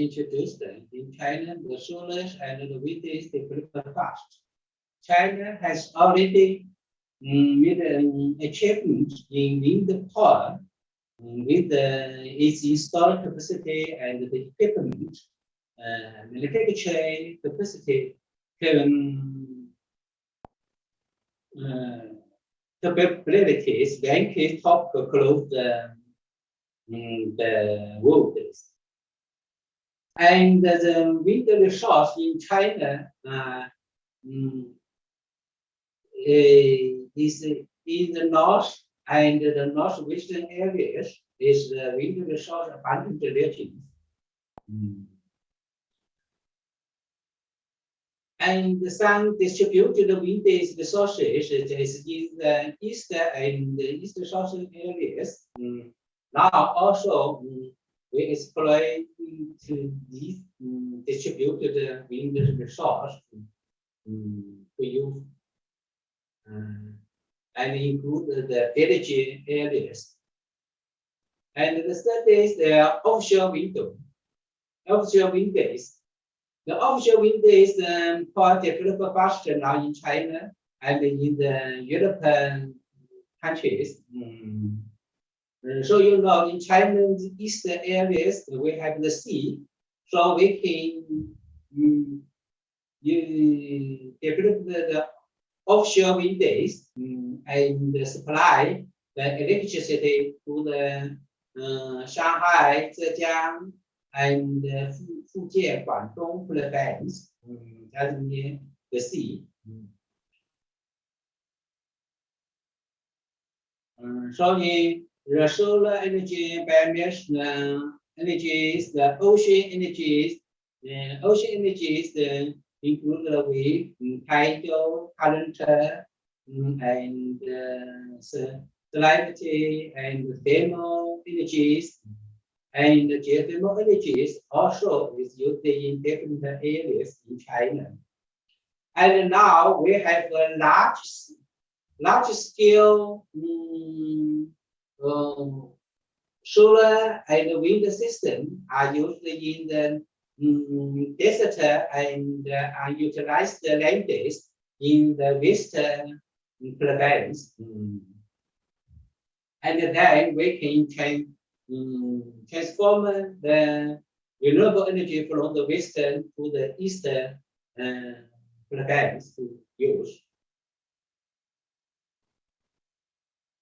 introduced in China, the solar and the wind is developed fast. China has already made an achievement in wind power with its installed capacity and the equipment, manufacturing capacity can capabilities rank top across the world. And the wind resource in China is in the north and the northwestern areas is the wind resource abundant regions. And some distributed wind resources is in the east and the east southern areas. Now also we exploit these distributed wind resource to use and include the village areas. And the third is the offshore wind. Offshore wind days. The offshore wind is quite developed faster now in China and in the European countries. So you know, in China's eastern areas we have the sea, so we can develop the offshore wind days and supply the electricity to the Shanghai, Zhejiang, and Fujian, Guangdong province, that's near the sea. So the solar energy, biomass energies, the ocean energies, include the wave, tidal, current, and salinity and thermal energies. And the geothermal energies also is used in different areas in China. And now we have a large scale solar and wind system are used in the desert and unutilized lands in the western province. And then we can transform the renewable energy from the western to the eastern province to use.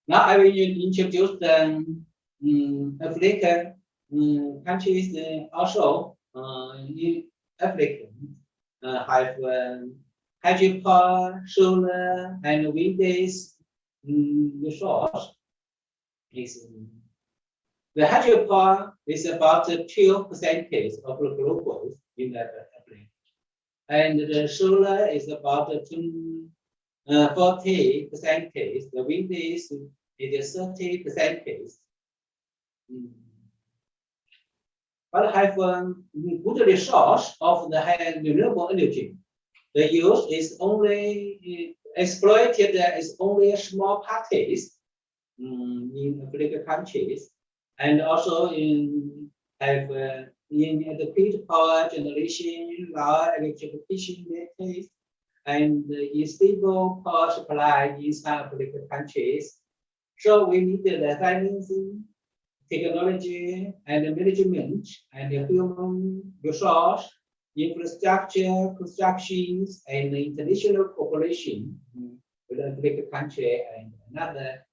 Now I will introduce the African countries also in Africa have hydropower, solar, and wind resource. The hydropower is about 12% of the global in that Africa, and the solar is about 40%. The wind is 30%. But have good resource of the high renewable energy. The use is only exploited as only small parties in African countries, and also in adequate power generation, low electrification methods, and stable power supply in some African countries. So we need the financing, technology, and management, and human resource, infrastructure, constructions, and international cooperation with African country and other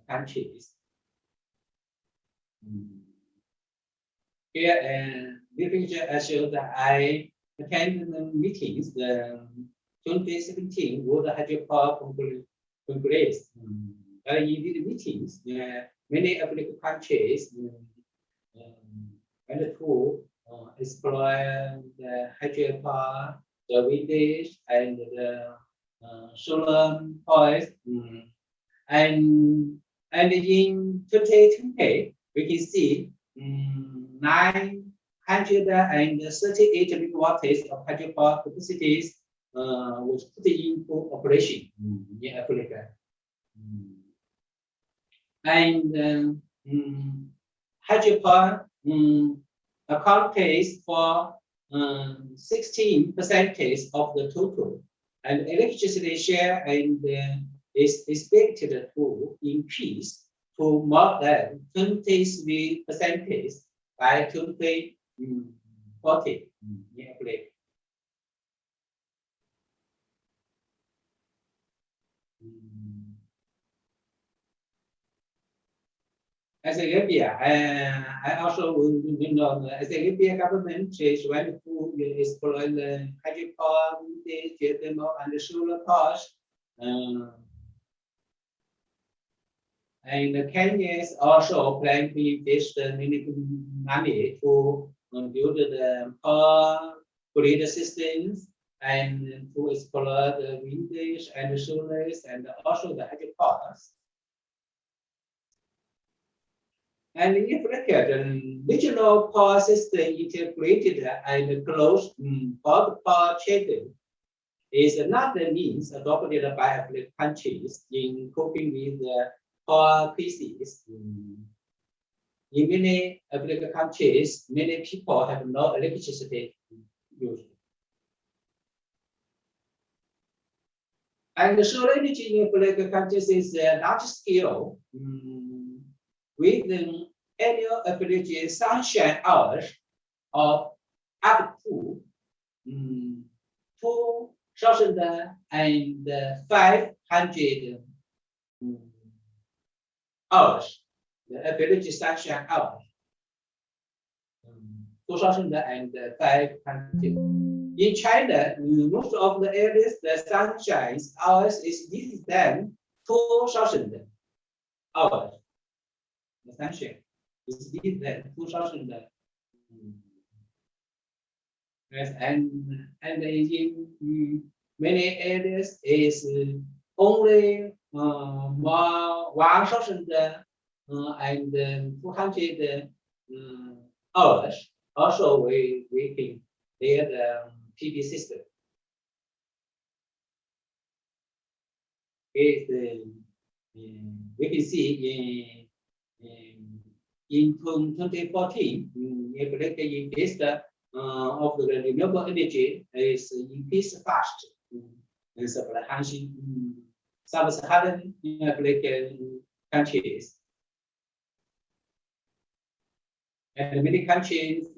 countries. Here, this picture shows that I attended the meetings, the 2017 World Hydropower Congress. In these meetings, many African countries went to explore the hydropower, the wind, and the solar power. And in 2020, we can see 938 megawatts of hydropower capacities was put into operation in Africa. And hydropower accounts for 16% of the total, and electricity share and is expected to increase to more than 23% by 2040. Yeah, please. As a Ethiopia, I also know as a Ethiopia government is ready to explore the hydropower, the geothermal, and the solar powers. And Kenya is also planning to invest many money to build the power grid systems and to explore the wind and the solars and also the hydropowers. And if look at the regional power system integrated and closed power schedule is another means adopted by African countries in coping with the power crisis. In many African countries, many people have no electricity use. And the solar energy in African countries is large scale. With an annual average sunshine hours of up to 2,500 hours. The average sunshine hours. 2,500. In China, most of the areas the sunshine hours is less than 2,000 hours. The sunshine is less than 2,000. Yes, and in many areas is only 1,000 and 200 hours. Also, we can their PV system. We can see in 2014, increase of the renewable energy is increased fast. Sub-Saharan African countries. And many countries,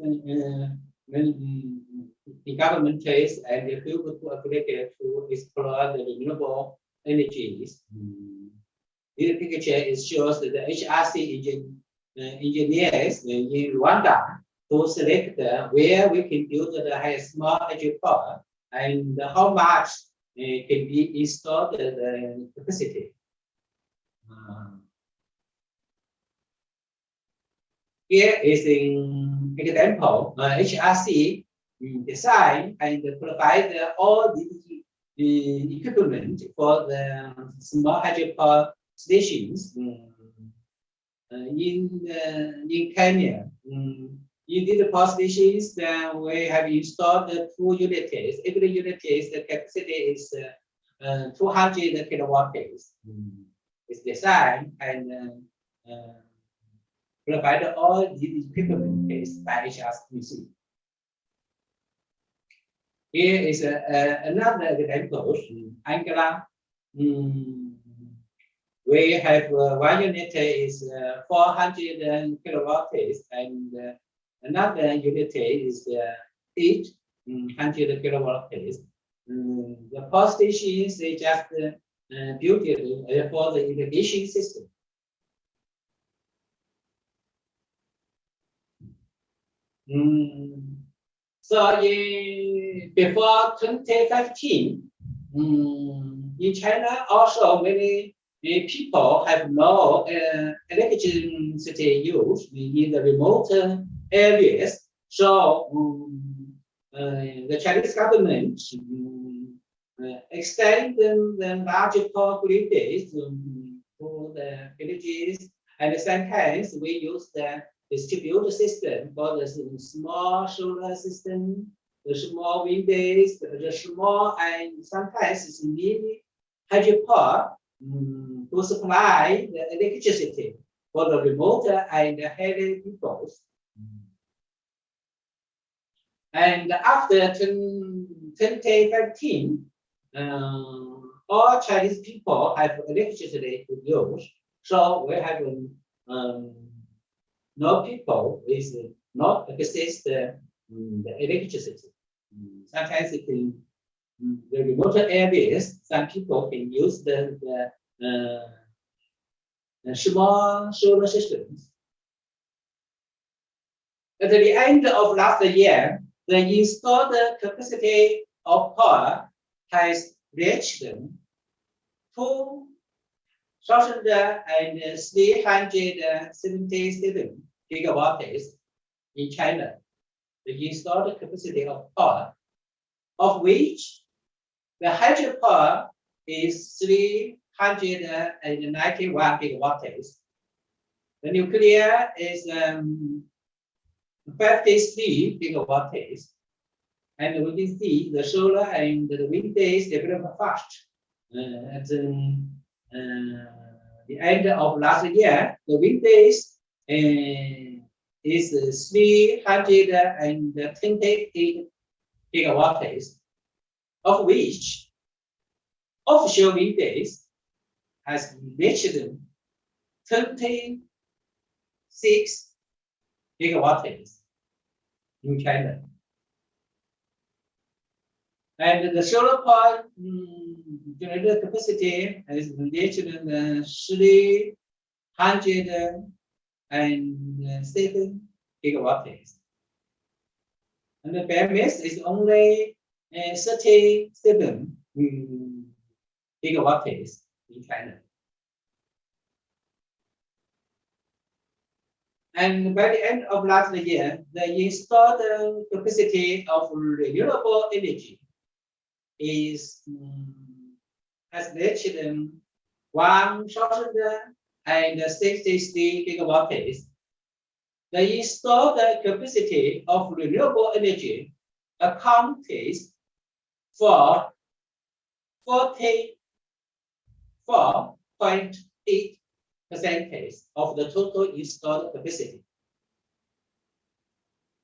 the government is and the people to apply to explore the renewable energies. This picture shows that the HRC engineers in Rwanda to select where we can build the small hydropower and how much can be installed the capacity. Here is an example. HRC design and provide all the equipment for the small hydropower stations in Kenya. In these power stations, we have installed 2 units. Every unit is the capacity is 200 kilowatt days. It's designed and provide all the equipment by HRC. Here is another example. Angola. We have 1 unit is 400 kilowatt days and another unit is 800 kilowatt days. The power stations they just built it for the irrigation system. So before 2015, in China also many people have no electricity use in the remote areas. So the Chinese government extend the large power grids to the villages, and sometimes we use the distributed system for the small solar system, the small wind days, the small and sometimes it's mini hydropower to supply the electricity for the remote and heavy peoples. And after 2015, all Chinese people have electricity to use. So we have no people with not access the electricity. Sometimes it can, the remote areas, some people can use the small solar systems. At the end of last year, the installed capacity of power has reached 2,377 gigawatts in China. The installed capacity of power, of which the hydropower is 391 gigawatts. The nuclear is 53 gigawatts. And we can see the solar and the wind days develop fast. At the end of last year, the wind days is 328 gigawatts, of which offshore wind days has reached 26 gigawatts in China. And the solar power generator capacity is reached 307 gigawatts. And the biomass is only 37 gigawatts in China. And by the end of last year, the installed capacity of renewable energy is has reached 1,063 gigawatts. The installed capacity of renewable energy accounts for 44.8% of the total installed capacity.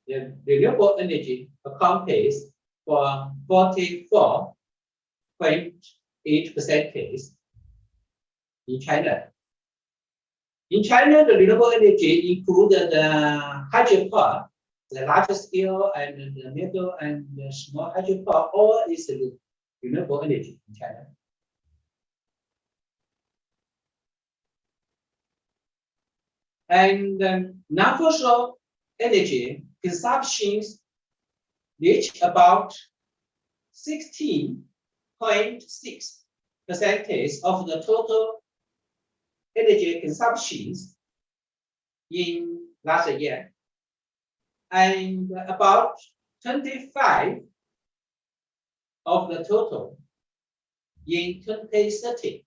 The renewable energy accounts for 44.8% in China. In China, the renewable energy includes the hydropower, the large scale and the middle and the small hydropower, all is renewable energy in China. And non-fossil energy consumptions reach about 16.6% of the total energy consumptions in last year, and about 25% of the total in 2030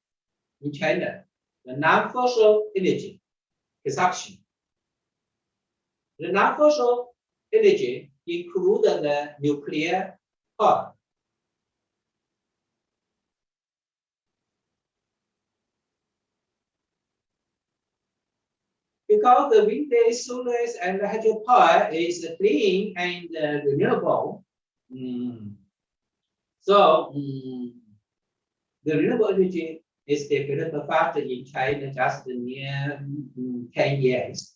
in China, the non-fossil energy consumption. The non-fossil energy includes the nuclear power. Because the wind, solar, and hydropower is clean and renewable, so the renewable energy is developed fast in China just near 10 years.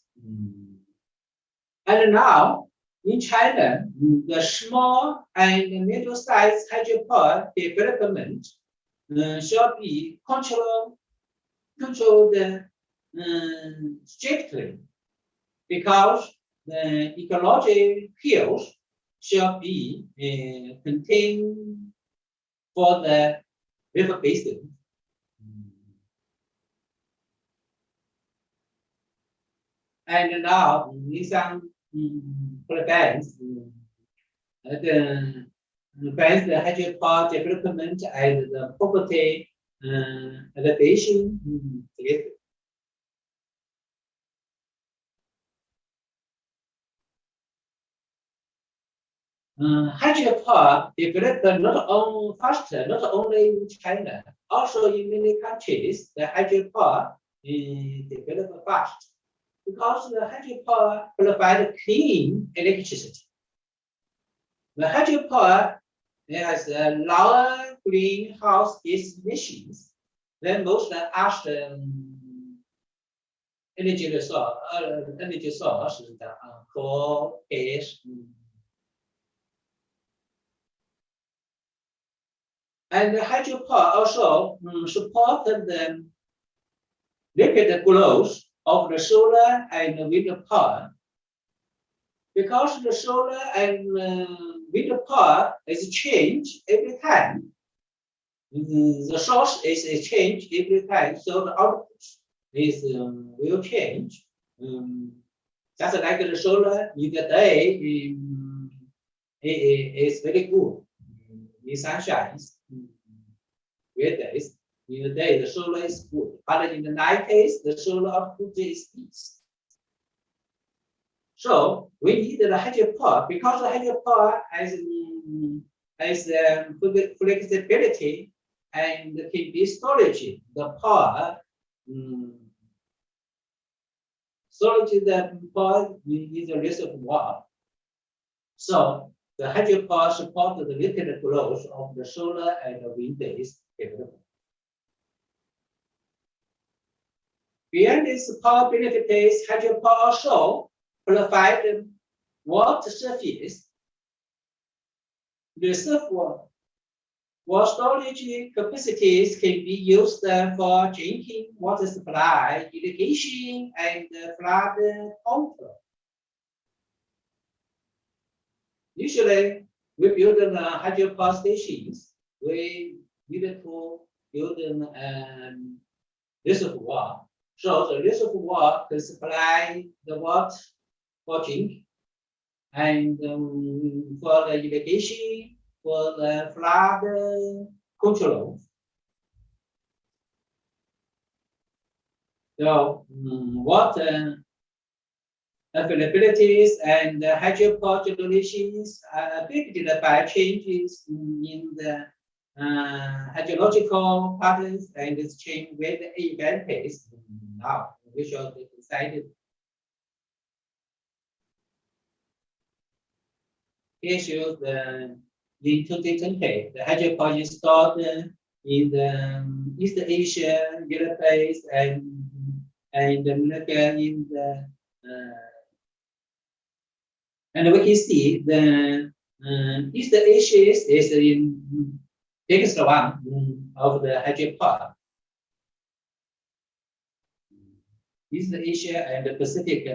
And now in China, the small and middle-sized hydropower development shall be controlled strictly, because the ecological hills shall be contained for the river basin. And now in some Philippines, the hydropower development and the property elevation together. Hydropower developed not only in China, also in many countries. The hydropower developed fast because the hydropower provides clean electricity. The hydropower has lower greenhouse gas emissions than most other energy source that coal, gas. And the hydropower also supported the rapid growth of the solar and wind power, because the solar and wind power is changed every time. The source is changed every time, so the output is will change. Just like the solar in the day is very good. In sunshine, great days. In the day, the solar is good, but in the night days, the solar output is least. So we need the hydropower, because the hydropower has flexibility and can be storage the power. Storage the power in the reservoir. So the hydropower supports the rapid growth of the solar and the wind days development. Beyond this power benefits, hydropower also provide water surface. Reservoir storage capacities can be used for drinking water supply, irrigation, and flood control. Usually, we build hydropower stations. We need to build a reservoir. So the reservoir can supply the water for drink and for the irrigation, for the flood control. So water availabilities and hydropower generations are affected by changes in the hydrological patterns, and this change with the event pace. Now we shall decide. Here shows the in 2020, the hydropower installed in the East Asia, Europe, and America in the and we can see the East Asia is in biggest one of the hydropower. East Asia and the Pacific,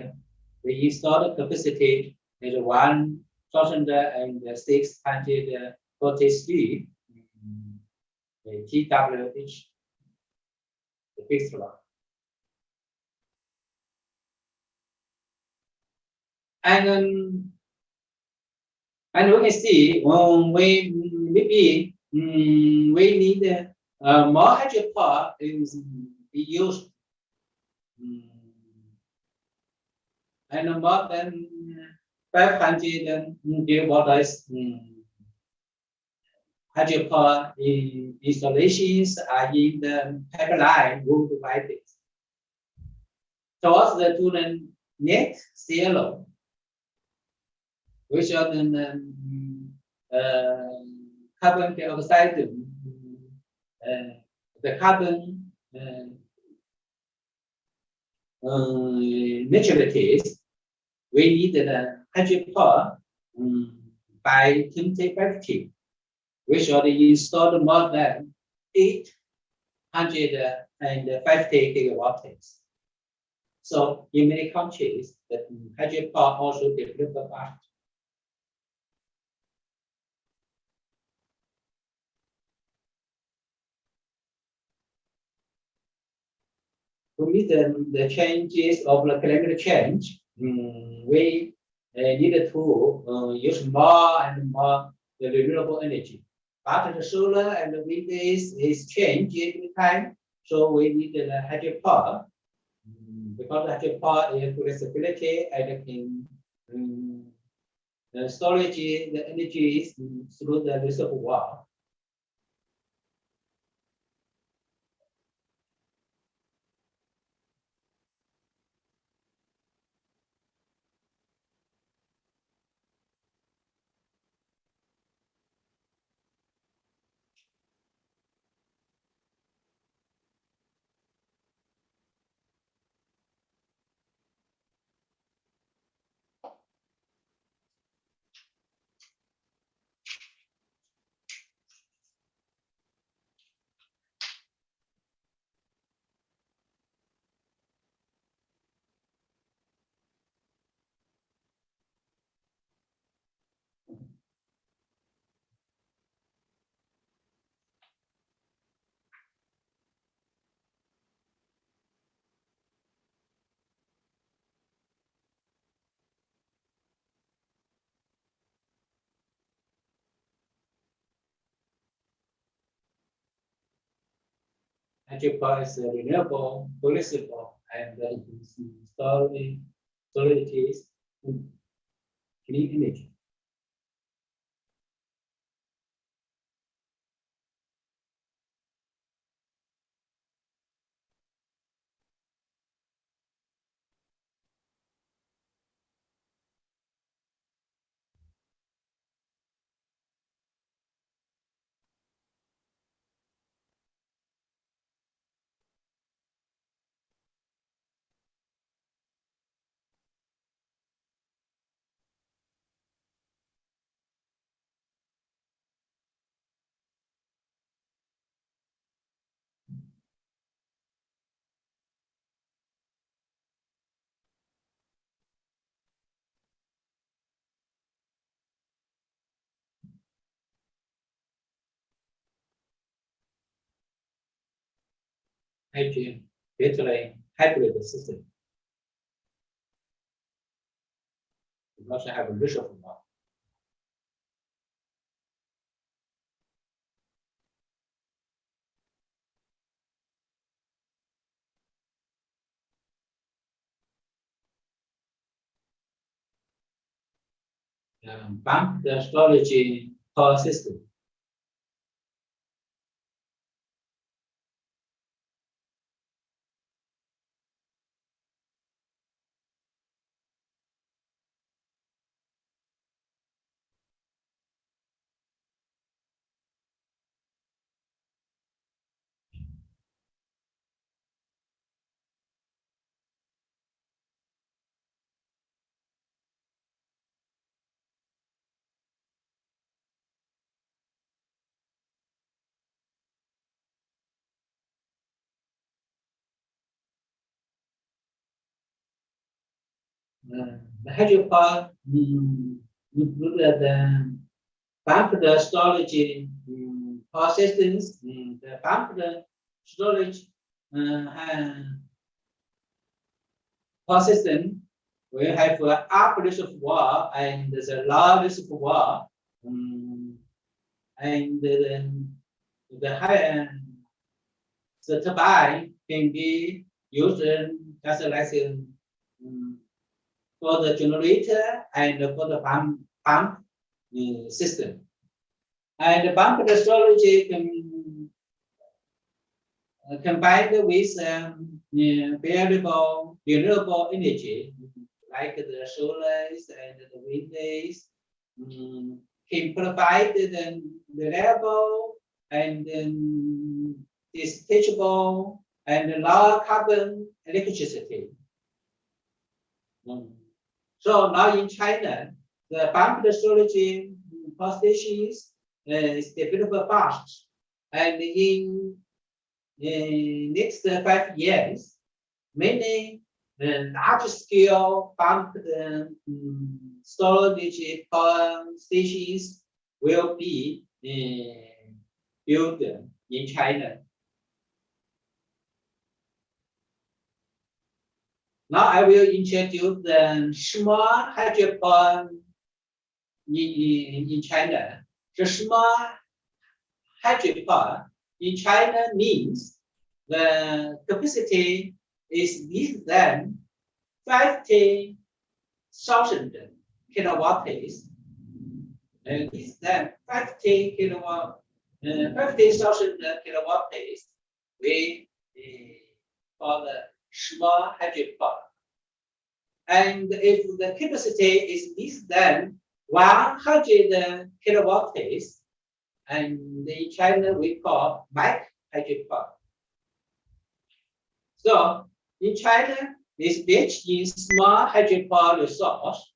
the installed capacity is 1,643 TWh, the biggest one. And we can see we maybe we need more hydropower is be used, and more than 500 gigawatts hydropower installations are in the pipeline worldwide. Towards the to the net zero, which are the carbon dioxide, the carbon neutralities, we need the hydropower by 2050, we should install more than 850 gigawatts. So in many countries, the hydropower also developed fast. To meet the changes of the climate change, we needed to use more and more the renewable energy. But the solar and the wind is changing every time, so we need the hydropower. Because the hydropower is flexibility and can storage the energy through the reservoir. hydropower is renewable, flexible, and storage is clean energy. Hydrogen, battery, hybrid system. Because I have a reservoir. Pump the storage power system. The hydropower include the pumped storage power systems. The pumped storage power system will have an upper reservoir and the lower reservoir, and the high the turbine can be used just like for the generator and for the pump system. And the pumped storage can combined with variable renewable energy like the solars and the wind days, can provide the reliable and dispatchable and low carbon electricity. So now in China, the pumped storage power stations is developed fast, and in next 5 years, many large-scale pumped storage power stations will be built in China. Now I will introduce the small hydropower in China. The small hydropower in China means the capacity is less than 50,000 kilowatts, and less than 50,000 kilowatts we for the small hydropower. And if the capacity is less than 100 kilowatts, and in China we call micro hydropower. So in China, is rich in small hydropower resource.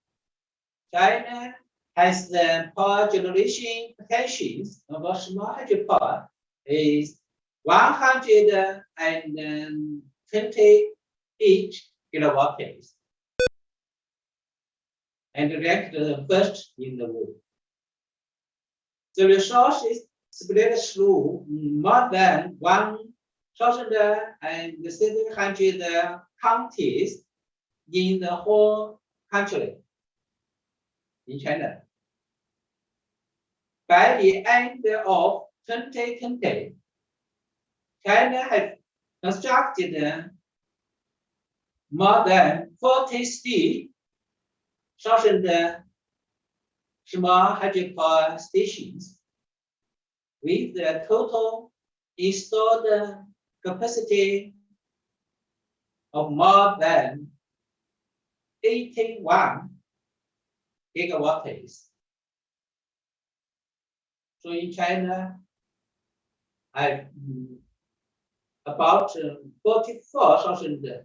China has the power generation potentials of a small hydropower is 128 kilowatts, and ranked first in the world. The resource is spread through more than 1,700 counties in the whole country in China. By the end of 2020, China has constructed more than 43,000 small hydropower stations with the total installed capacity of more than 81 gigawatts. So in China, about 44,000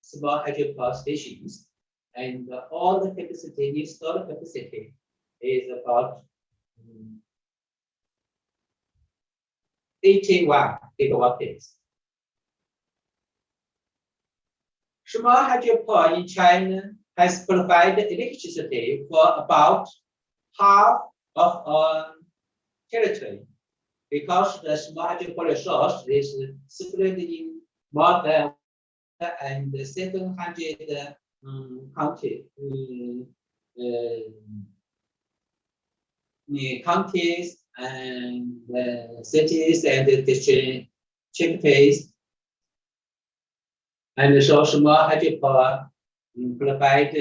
small hydropower stations, and all the capacity, installed capacity, is about 81 gigawatts. Small hydropower in China has provided electricity for about half of our territory, because the small hydropower resource is spread in more than 700 counties and cities and districts. And so small hydropower provide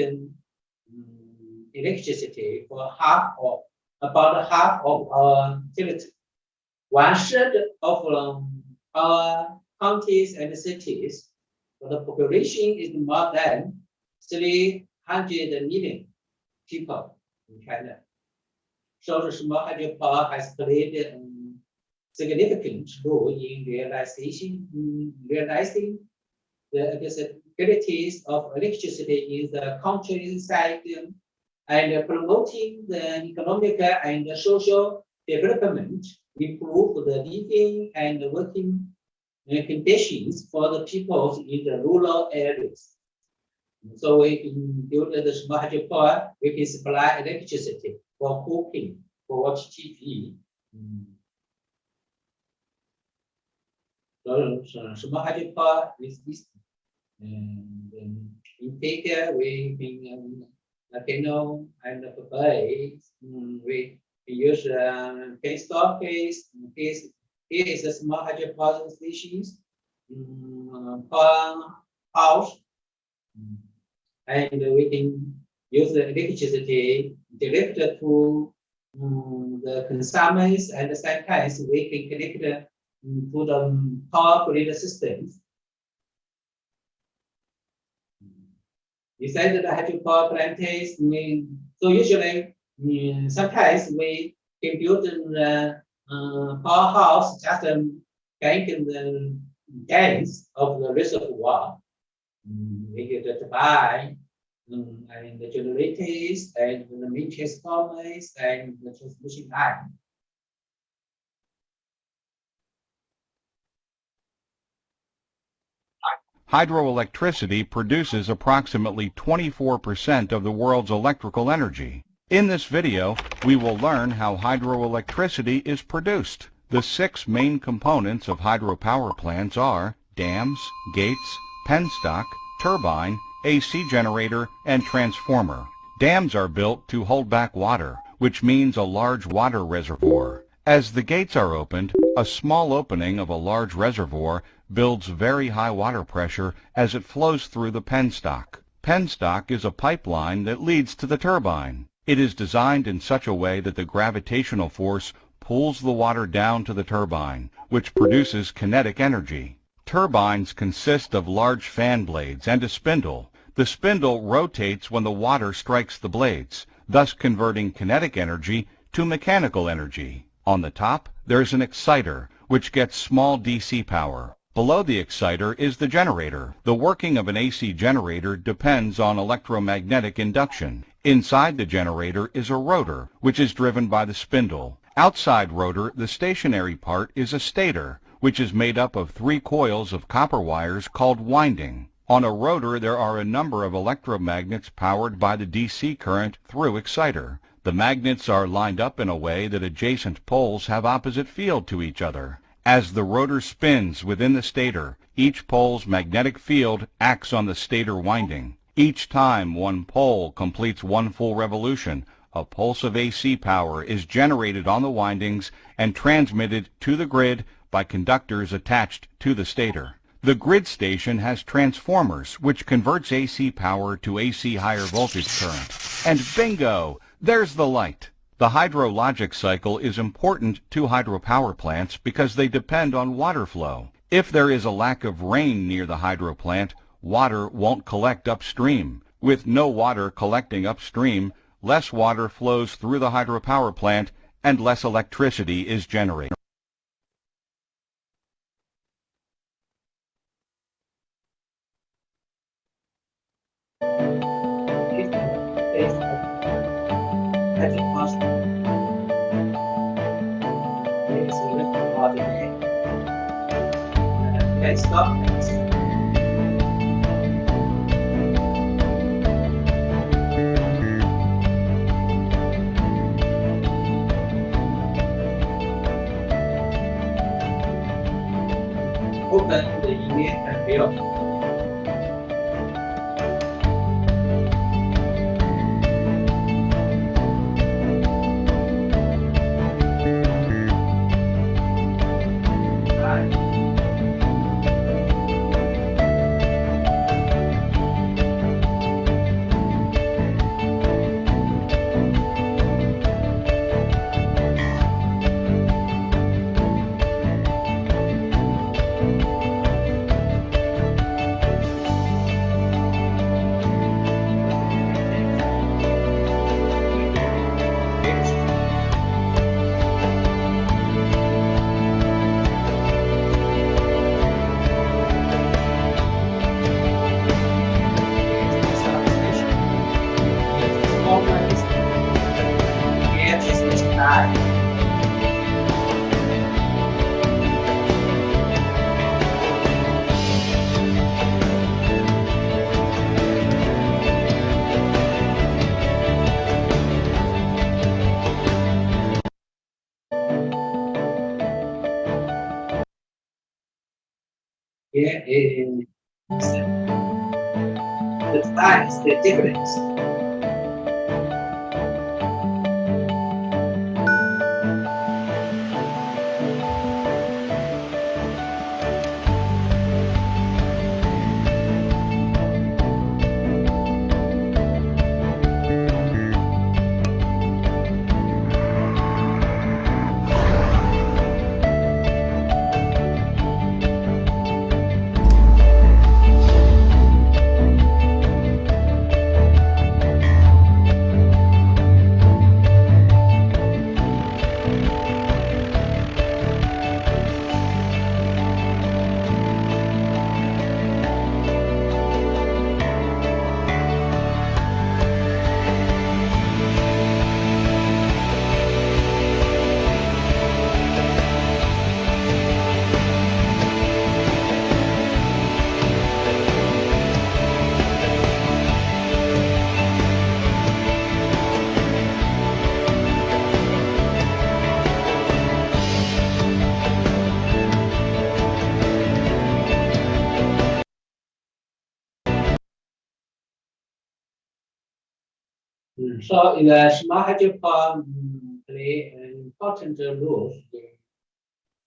electricity for about half of our territory. 1/3 of our counties and cities, the population is more than 300 million people in China. So the small hydropower has played a significant role in realizing the accessibilities of electricity in the countryside and promoting the economic and social development, improve the living and working conditions for the people in the rural areas. So we can build the small hydropower, we can supply electricity for cooking, for watch TV. So small hydropower is this. And in figure, we can volcano and bay. We use penstock case. Here is a small hydropower species, house, and we can use the electricity directed to the consumers, and sometimes we can connect to the power grid systems. Besides the hydropower plants, so usually sometimes we can build the powerhouse just banking the gas of the reservoir. We get the turbine and the generators and the main transformers and the transmission line. Hydroelectricity produces approximately 24% of the world's electrical energy. In this video, we will learn how hydroelectricity is produced. The 6 main components of hydropower plants are dams, gates, penstock, turbine, AC generator, and transformer. Dams are built to hold back water, which means a large water reservoir. As the gates are opened, a small opening of a large reservoir builds very high water pressure as it flows through the penstock. Penstock is a pipeline that leads to the turbine. It is designed in such a way that the gravitational force pulls the water down to the turbine, which produces kinetic energy. Turbines consist of large fan blades and a spindle. The spindle rotates when the water strikes the blades, thus converting kinetic energy to mechanical energy. On the top, there's an exciter, which gets small DC power. Below the exciter is the generator. The working of an AC generator depends on electromagnetic induction. Inside the generator is a rotor, which is driven by the spindle. Outside rotor, the stationary part, is a stator, which is made up of 3 coils of copper wires called winding. On a rotor, there are a number of electromagnets powered by the DC current through exciter. The magnets are lined up in a way that adjacent poles have opposite field to each other. As the rotor spins within the stator, each pole's magnetic field acts on the stator winding. Each time one pole completes 1 full revolution, a pulse of AC power is generated on the windings and transmitted to the grid by conductors attached to the stator. The grid station has transformers which converts AC power to AC higher voltage current. And bingo! There's the light. The hydrologic cycle is important to hydropower plants because they depend on water flow. If there is a lack of rain near the hydro plant, water won't collect upstream. With no water collecting upstream, less water flows through the hydropower plant and less electricity is generated. Okay, stop. Open the email and view. Here is the size, the difference. So in the smart hydropower play an important role.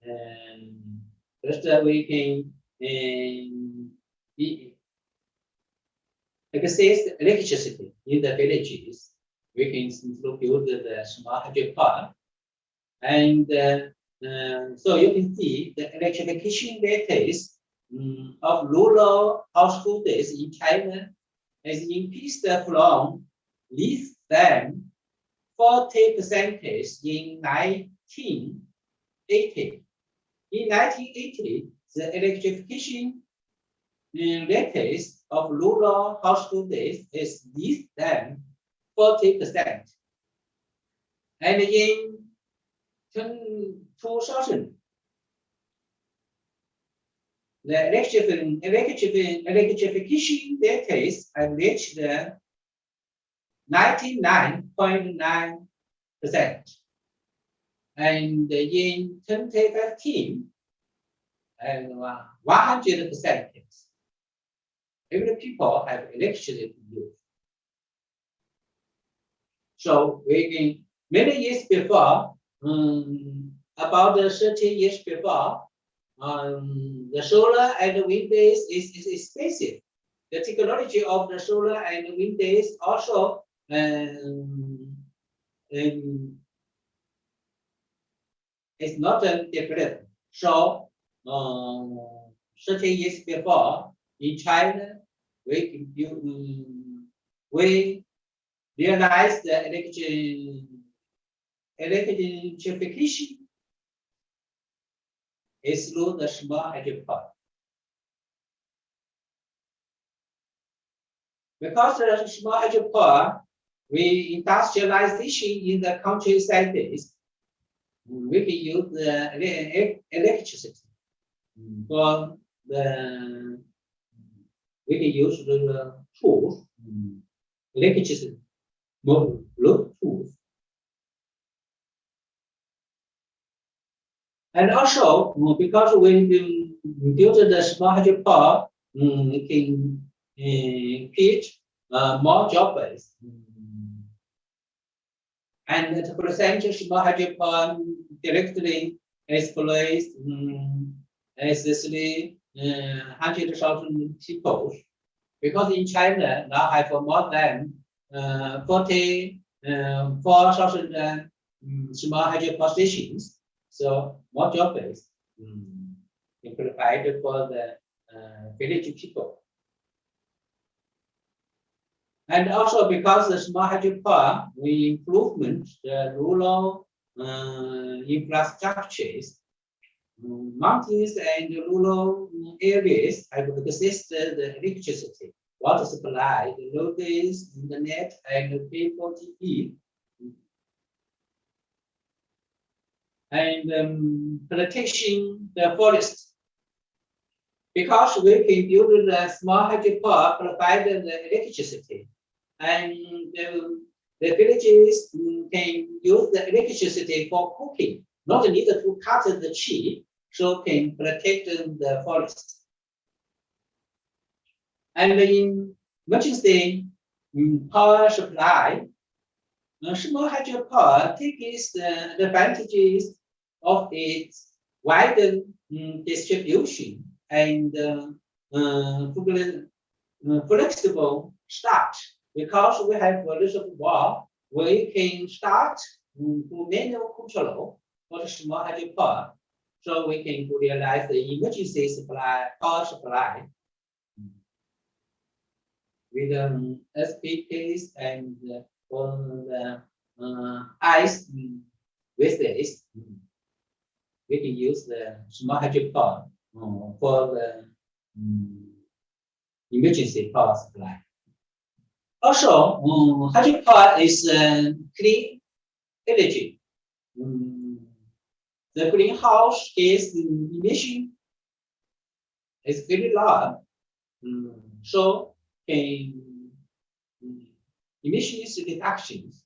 And first we can access electricity in the villages. We can build the smart hydropower. And so you can see the electrification rate of rural households in China has increased from less than 40% in 1980. In 1980, the electrification rate of rural households is less than 40%. And in 2000, the electrification rate has reached 99.9%. And in 2015, and 100%. Every people have electricity to use. So we many years before, about 30 years before, the solar and the wind days is expensive. The technology of the solar and the wind days also it's not developed. So 30 years before in China, we realized the electrification is through the small hydropower. Because the small hydropower, we industrialization in the countryside days, we can use the electricity for the we can use the tools, electricity, tools. And also because when you build the small hydropower, we can create more jobs. And the percentage of hydropower directly is placed especially 100,000 people. Because in China now have more than 44,000 small hydropower stations. So more jobs provided for the village people. And also because the small hydropower, we improvement the rural infrastructures. Mountains and rural areas have access to the electricity, water supply, the roads, internet, and people TV. And plantation the forest. Because we can build the small hydropower provided the electricity. And the villages can use the electricity for cooking, not need to cut the tree, so can protect the forest. And in emergency power supply, small hydropower takes the advantages of its wide distribution and flexible start. Because we have a reservoir, we can start to manual control for the small hydropower, so we can realize the emergency supply, power supply with SPKs and on the ice with this. We can use the small hydropower for the emergency power supply. Also, hydropower is clean energy. The greenhouse gas emission is very low, so can emissions reductions.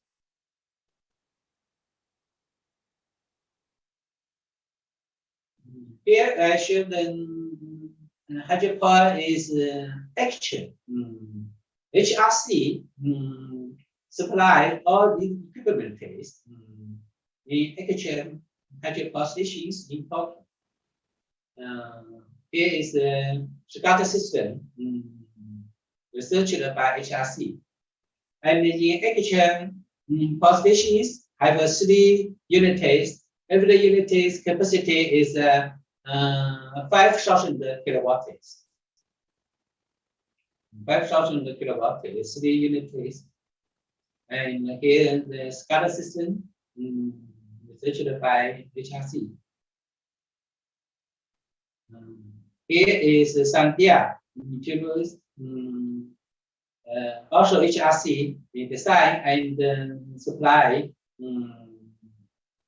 Here I show the hydropower is action. HRC supply all the equipment in action hydropower stations in Tokyo. Here is the SCADA system researched by HRC. And in action power stations have 3 units. Every unit's capacity is 5,000 kilowatts. 5,000 kilowatts is 3 units. And here the SCADA system researched by HRC. Here is Sandia, also HRC design and supply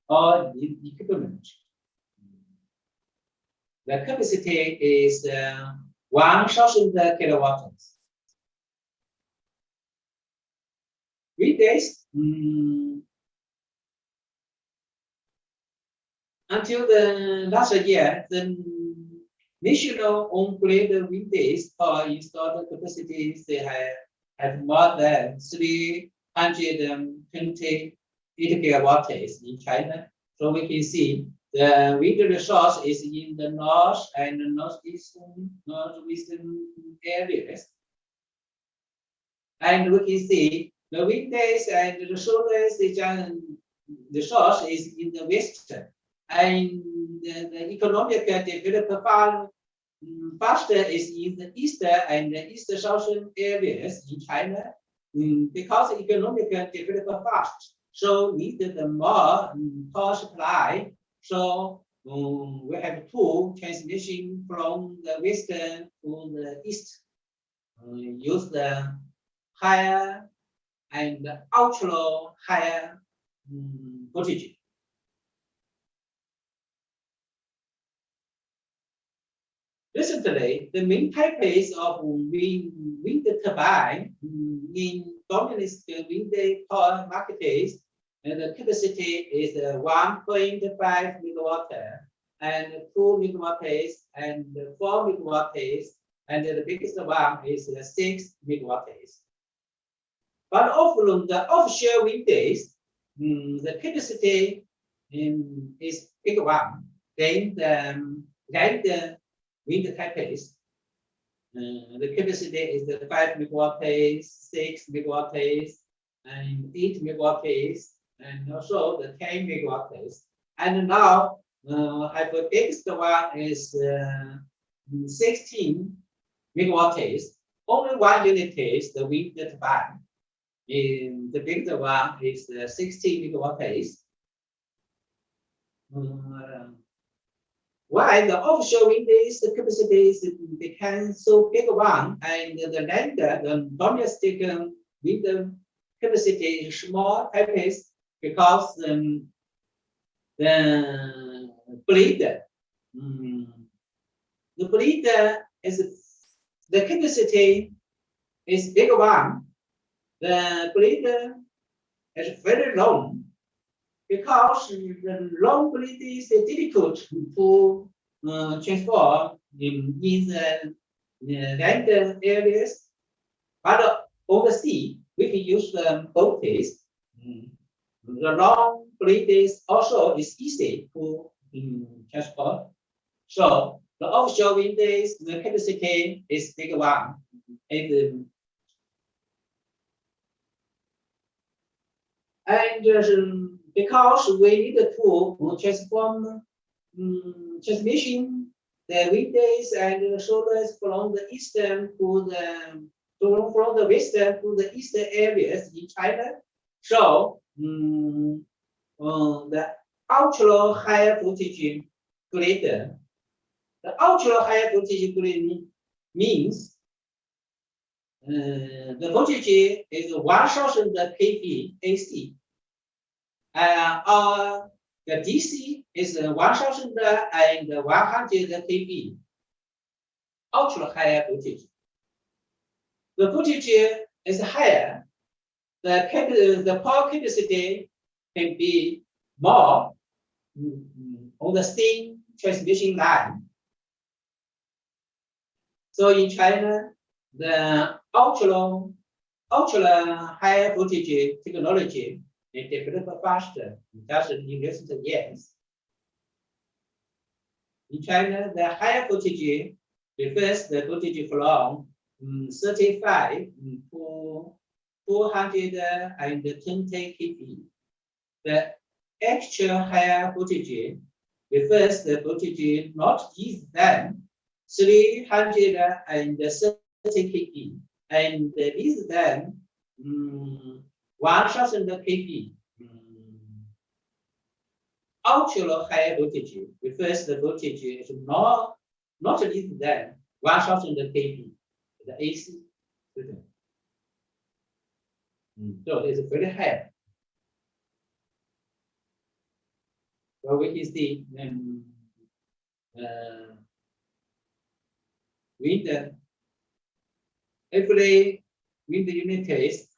all the equipment. The capacity is 1,000 kilowatts. With this, until the last year, the national on-grid wind days power installed capacities they have more than 328 gigawatts in China. So we can see The wind resource is in the north and northwestern areas. And we can see the wind days and the solar resource is in the western. And the economic development faster is in the eastern and the east southern areas in China, because economic development fast, so needed more power supply. So we have two transmission from the western to the east. Use the higher and ultra higher voltage. Recently, the main types of wind turbine in dominant wind power markets, and the capacity is 1.5 megawatt and 2 megawatts and 4 megawatts, and the biggest one is 6 megawatts. But often the offshore wind days, the capacity is bigger one than the wind types. The capacity is the 5 megawatts, 6 megawatts, and 8 megawatts, and also the 10 megawatts. And now, the biggest one is 16 megawatts. Only one unit is the wind turbine. The biggest one is 16 megawatts. Why the offshore wind days, the capacities become so big one, and the domestic wind capacity is small types, because the blade, is the capacity is big one. The blade is very long, because the long blade is difficult to transport in the land areas, but on the sea we can use the boats. The long blades also is easy to transport. So the offshore wind days, the capacity is big one. And because we need to transform transmission the wind days and solars from the eastern to the from the western to the eastern areas in China. So the ultra high voltage grid, the ultra high voltage grid means the voltage is 1000 kV AC, or the DC is 1100 kV, ultra high voltage. The voltage is higher, the power capacity can be more on the same transmission line. So in China, the ultra high voltage technology is developed faster just in recent years. In China, the higher voltage refers the voltage from 35 to 420 kV. The actual higher voltage refers the voltage not less than 330 kV and less than 1000 kV. Ultra high voltage refers the voltage is not less than 1000 kV. The AC. So it's very high. So we can see wind. Every wind unit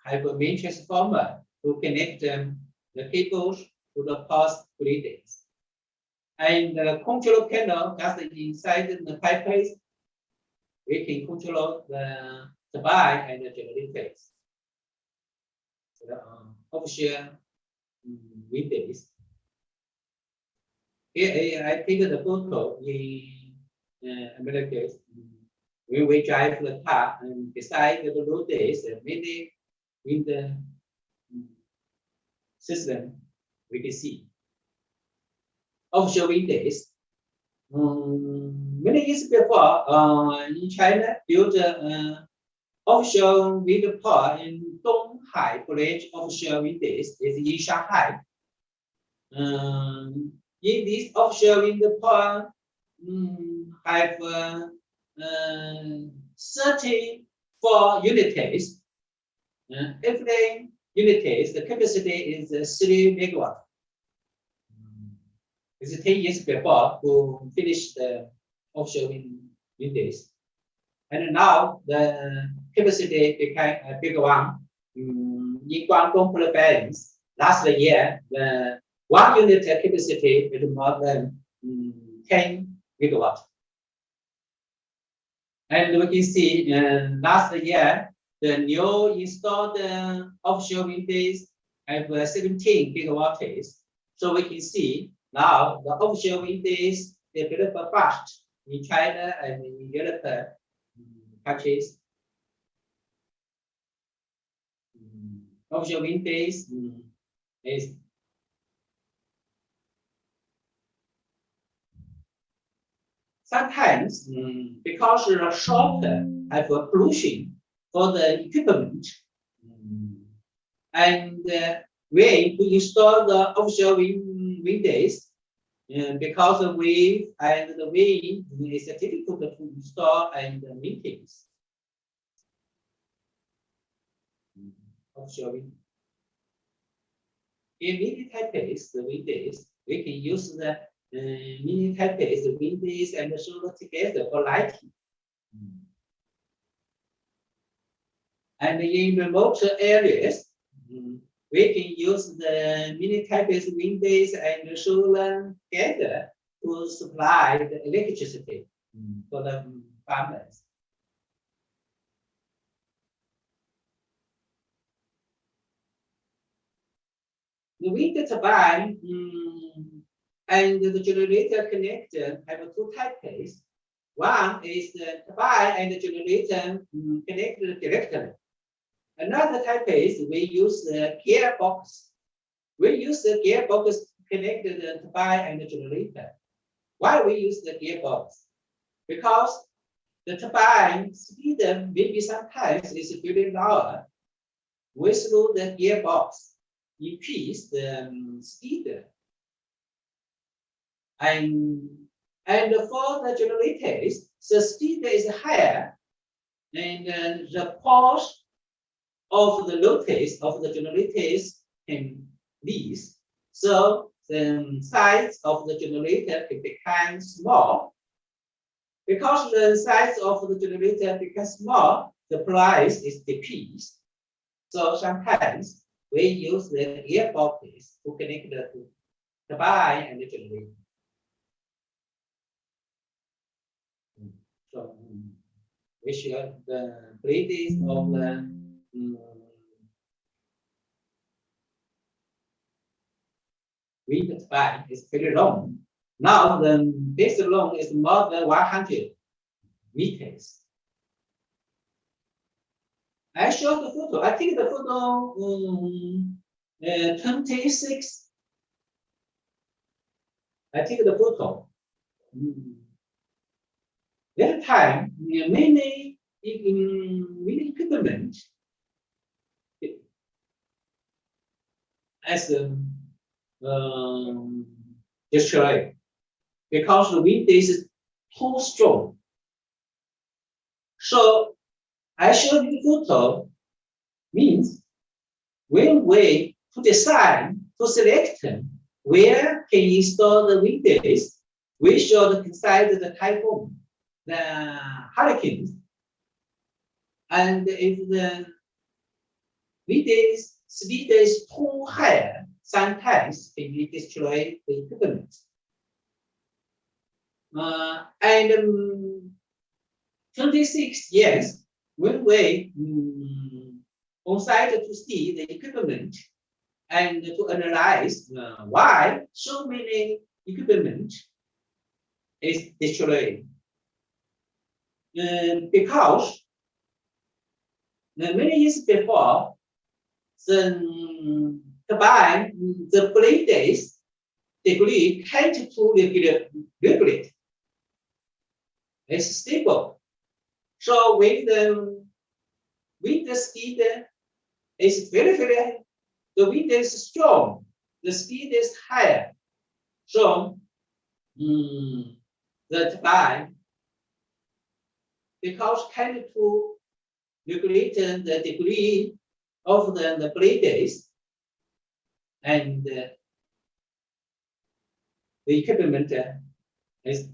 have a main transformer to connect the cables to the power grids. And the control panel just inside the pipes, we can control the turbine and the generators. So, offshore wind days. Here I take the photo in America. When we drive the car and beside the road is many wind system we can see. Offshore wind days. Many years before, in China, built offshore wind park in Donghai Village offshore wind days is in Shanghai. In this offshore wind park, have 34 units. Every unit, the capacity is 3 megawatt. It's 10 years before to finish the offshore wind days. And now the capacity became a bigger one. In Guangdong province, last year, the 1 unit capacity is more than 10 megawatt. And we can see last year, the new installed offshore wind days have 17 gigawatts. So we can see now the offshore wind days develop fast in China and in Europe countries. Offshore wind days is sometimes because the short have a pollution for the equipment, and when we install the offshore wind days, because the wave and the wind is difficult to install and maintain. Offshore wind. In mini Taipei's the wind days, we can use the mini Taipei's the wind days and the solar together for lighting. And in remote areas, we can use the mini Taipei's wind days and the solar together to supply the electricity for the farmers. The wind turbine and the generator connector have 2 types. One is the turbine and the generator connected directly. Another type is we use the gearbox. We use the gearbox connected the turbine and the generator. Why we use the gearbox? Because the turbine speed maybe sometimes is very lower. We through the gearbox increase the speed. And for the generators, the speed is higher, and the pulse of the lotus of the generators can lease. So the size of the generator can become small. Because the size of the generator becomes small, the price is decreased. So sometimes we use the gearboxes to connect the turbine and the generator. So we show the blades of the wind turbine is very long. Now this long is more than 100 meters. I show the photo. I take the photo 26. I take the photo. That time, many equipment as destroyed because the wind is too strong. So I show you the photo means when we to decide to select where can install the wind days, we should decide the typhoon, the hurricanes, and if the wind days speed is too high, sometimes it will destroy the equipment. And 26 years, when we on site to see the equipment and to analyze why so many equipment is destroyed. Because many years before, the turbine, the blade days degree can't to regulate. It's stable. So when the wind speed is very, the wind is strong, the speed is higher. So the turbine, because can't to regulate the degree of the blade days, and the equipment is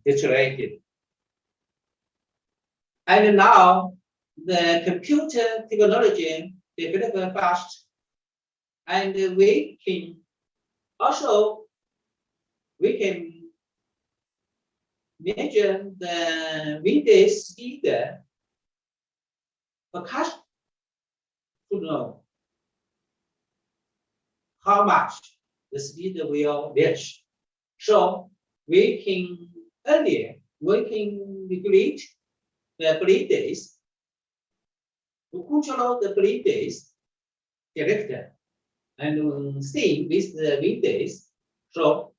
deteriorated. And now the computer technology developed fast, and we can measure the wind speed for cast to know how much the speed will reach. So we can regulate the blade days to control the blade days directly and same with the wind days. So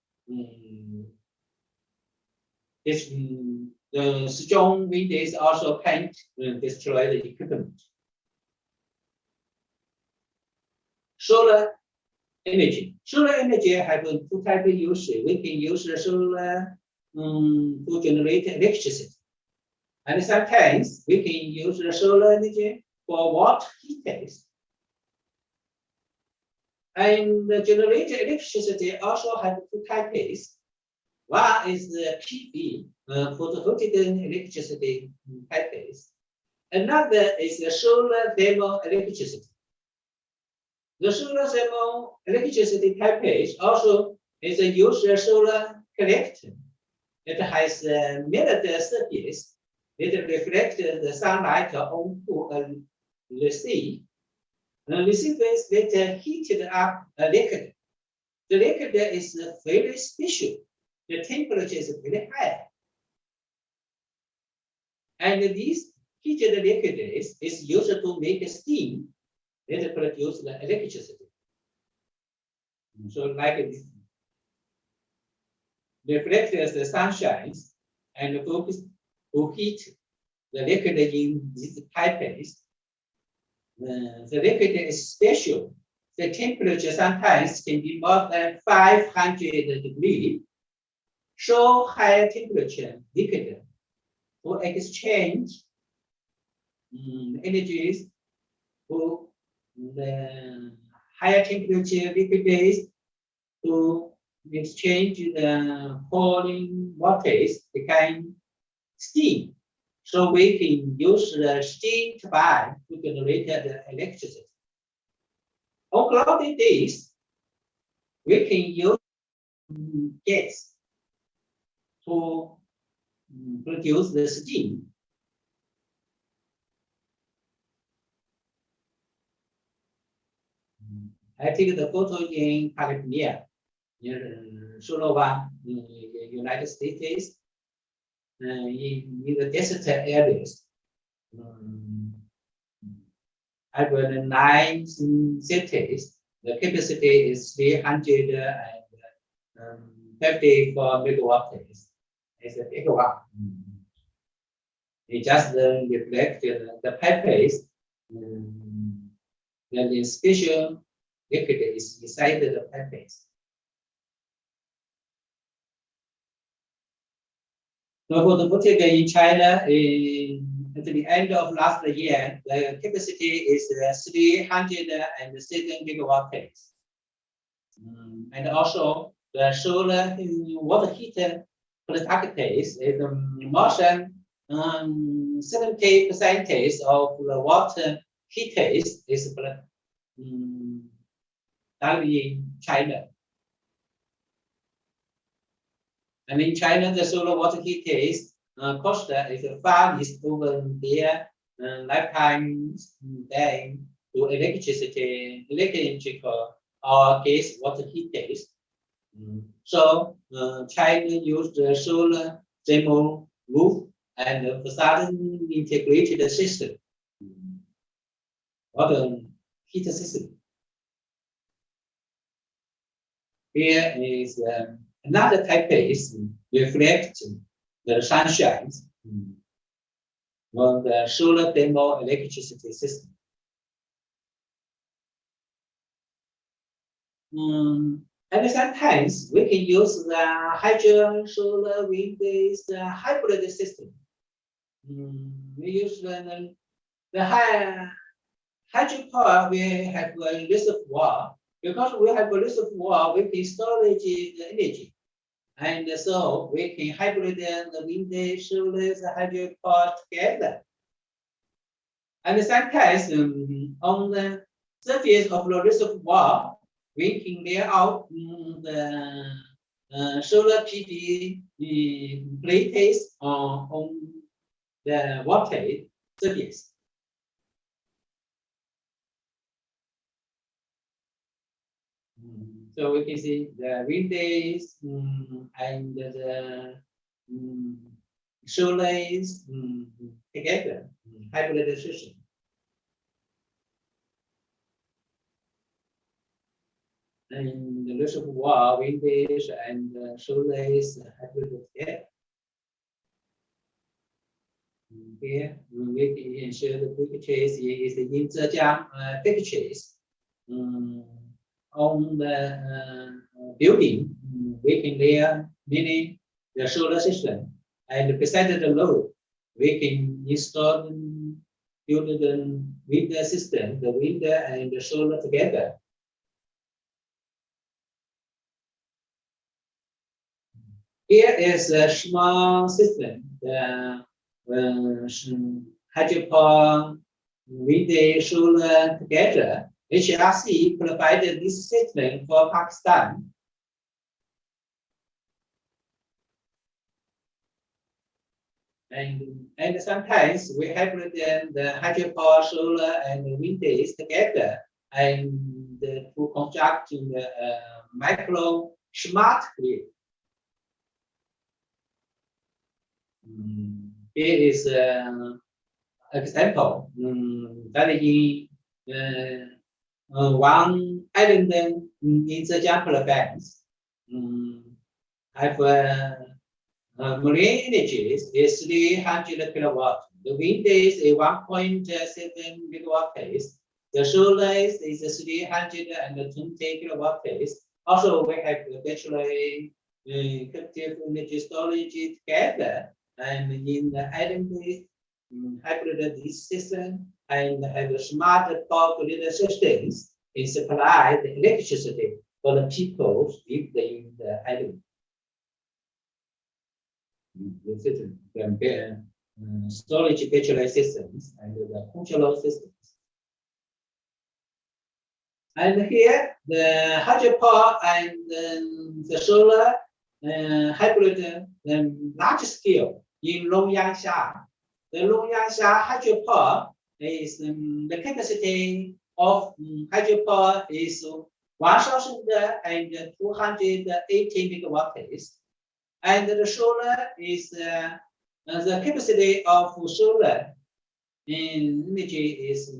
the strong wind days also can't destroy the equipment. Solar energy. Solar energy have two types of use. We can use the solar to generate electricity. And sometimes we can use the solar energy for water heaters. And the generated electricity also have two types. One is the PV, photovoltaic electricity types. Another is the solar thermal electricity. The solar thermal electricity type also is a user solar collector. It has a mirrored surface. It reflects the sunlight onto a receiver. The receiver is later heated up a liquid. The liquid is very special. The temperature is very high. And this heated liquid is used to make steam. It produces the electricity. So like this, reflects the sunshine and focus to heat the liquid in these pipes. The liquid is special. The temperature sometimes can be more than 500 degrees. So high temperature liquid to exchange energies to the higher temperature liquids to exchange the boiling waters become steam. So we can use the steam turbine to generate the electricity. On cloudy days, we can use gas to produce the steam. I take the photo in California, in Sonoma, in the United States, in the desert areas. I have 9 cities. The capacity is 354 megawatts. It's a gigawatt. It just reflects the pipes. Then the special liquid is inside the pipes. So for the photovoltaic in China, at the end of last year, the capacity is 307 gigawatts. And also the solar water heater product is more than 70% of the water heaters is done in China. And in China, the solar water heaters cost is far least over their lifetime than to electrical or gas water heaters. So China used the solar thermal roof and the facade integrated system, water heater system. Here is another type is reflect the sunshine on the solar thermal electricity system. And sometimes we can use the hydro solar wind based hybrid system. We use the hydropower. We have a reservoir. Because we have a reservoir, we can storage the energy. And so we can hybrid the wind, solar, hydropower together. And sometimes on the surface of the reservoir, we can lay out the solar PV plates on the water surface. So we can see the wind days and the solar together, hybrid system. And the reservoir, wind days and solar hybrid together. Here we can show the pictures. Here is the in Zhejiang pictures. On the building, we can lay many the solar system, and beside the road, we can install build the wind system, the wind and the solar together. Here is a small system, the hydropower, wind, solar together. HRC provided this system for Pakistan. And sometimes we hybrid the hydropower, solar, and wind days together, and to construct the micro smart grid. Here is an example that in one island in Zhejiang province have marine energy is 300 kilowatt. The wind is 1.7 megawatt pace. The solar is 320 kilowatt pace. Also, we have the battery captive energy storage together, and in the island hybrid this system and have a smart power grid systems and supply the electricity for the people if they in the island. The system compare storage battery systems and the control systems. And here the hydropower and the solar hybrid large scale in Longyangsha. The Longyangsha hydropower is the capacity of hydropower is 1,280 megawatt pace, and the solar is the capacity of solar energy is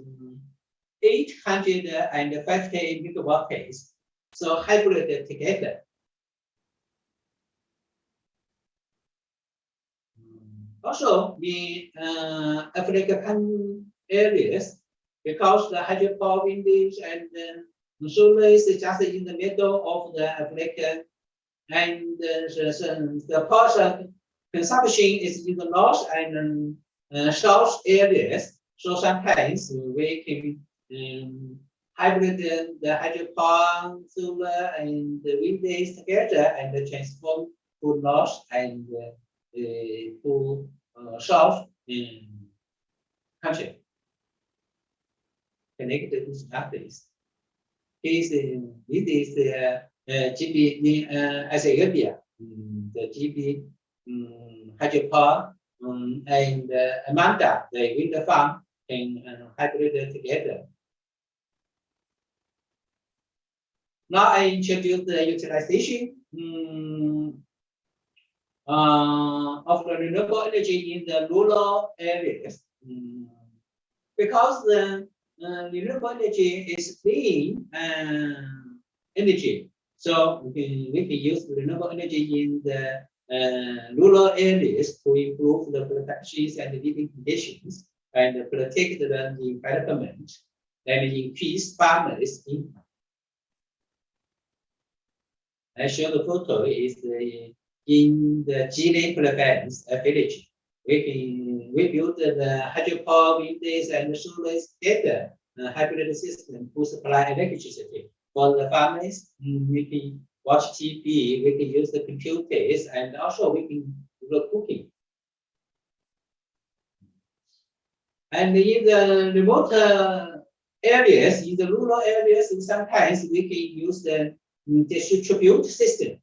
850 megawatt pace. So hybrid together. Also, in African areas, because the hydropower wind and solar is just in the middle of the African, and the power consumption is in the north and south areas. So sometimes we can hybrid the hydropower, solar, and the wind together and transform to north and to south country connected to countries. This is GB as Ethiopia, the GB hydropower and Amanda, the wind farm can hybrid together. Now I introduce the utilization of the renewable energy in the rural areas. Because the renewable energy is clean energy, so we can use renewable energy in the rural areas to improve the productions and living conditions and protect the environment and increase farmers' income. I show the photo is in the Jilin province, a village. We built the hydropower winds and solar together hybrid system to supply electricity for the farmers. We can watch TV, we can use the computers, and also we can do the cooking. And in the remote areas, in the rural areas, sometimes we can use the distribute system.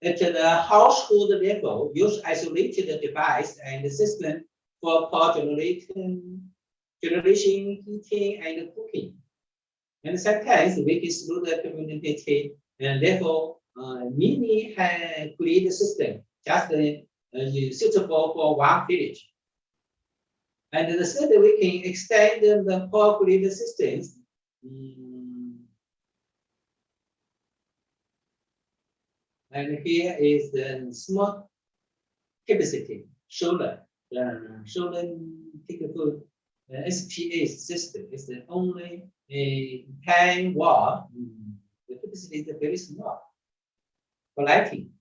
At the household level, use isolated device and system for power generation, heating, and cooking. And sometimes we can through the community level mini grid system just suitable for one village. And the third, we can extend the power grid systems. And here is the small capacity solar. The solar typical SPA system is the only 10 watt. The capacity is very small for lighting.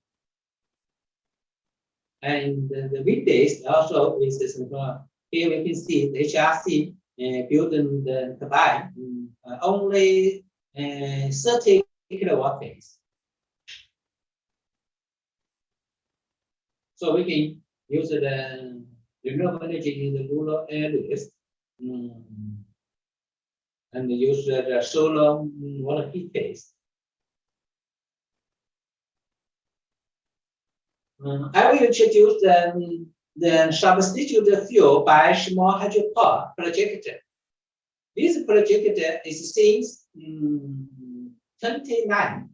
And the weekdays also is small. Here we can see the HRC building the turbine only 30 kilowatt days. So we can use the renewable energy in the rural areas and use the solar water heat base. I will introduce the substitute fuel by small hydropower project. This project is since 29.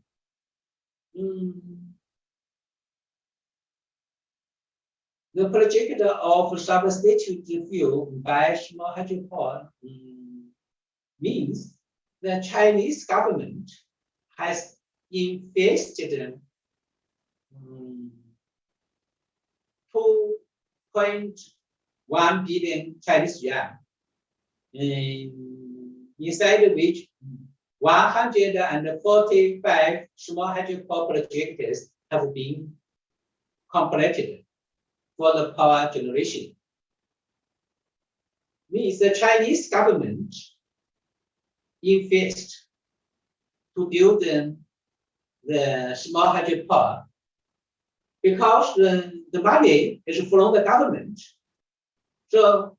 The project of substitute fuel by small hydropower means the Chinese government has invested 2.1 billion Chinese yuan, inside which 145 small hydropower projects have been completed for the power generation. Means the Chinese government invest to build the small hydropower because the money is from the government. So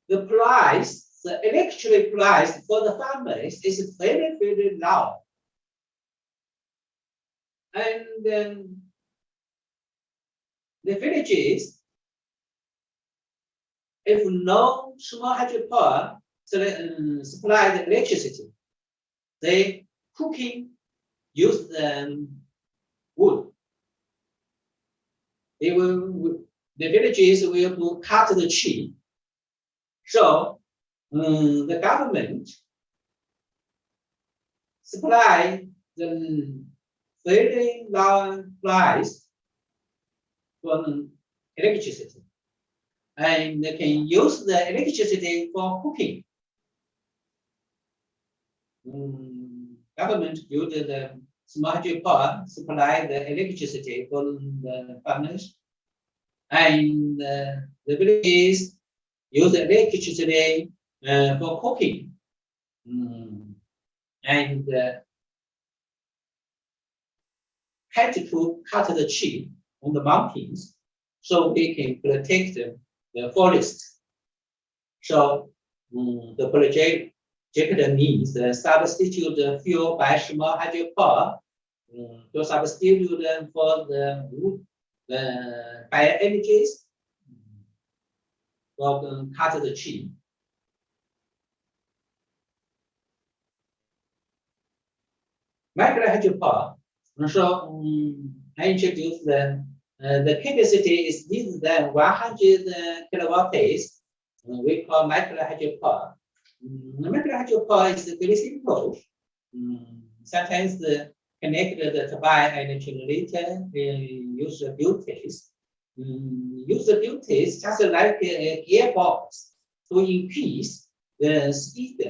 the price, the electricity price for the farmers is very, very low. And then the villages, if no small hydropower supply the electricity, they cooking use the wood. They will, the villages will cut the tree. So the government supply the very low price for electricity, and they can use the electricity for cooking. Government build the small hydropower, supply the electricity for the farmers, and the villages use the electricity for cooking, and had to cut the tree on the mountains so we can protect the forest. So the project means the substitute fuel by small hydropower to substitute them for the wood, the bioenergies for cut the tree. micro hydropower. So I introduced the capacity is less than 100 kilowatt days. We call micro hydropower. Micro hydropower is very simple. Sometimes connect the turbine and generator use the duties. Use the duties just like a gearbox to increase the speed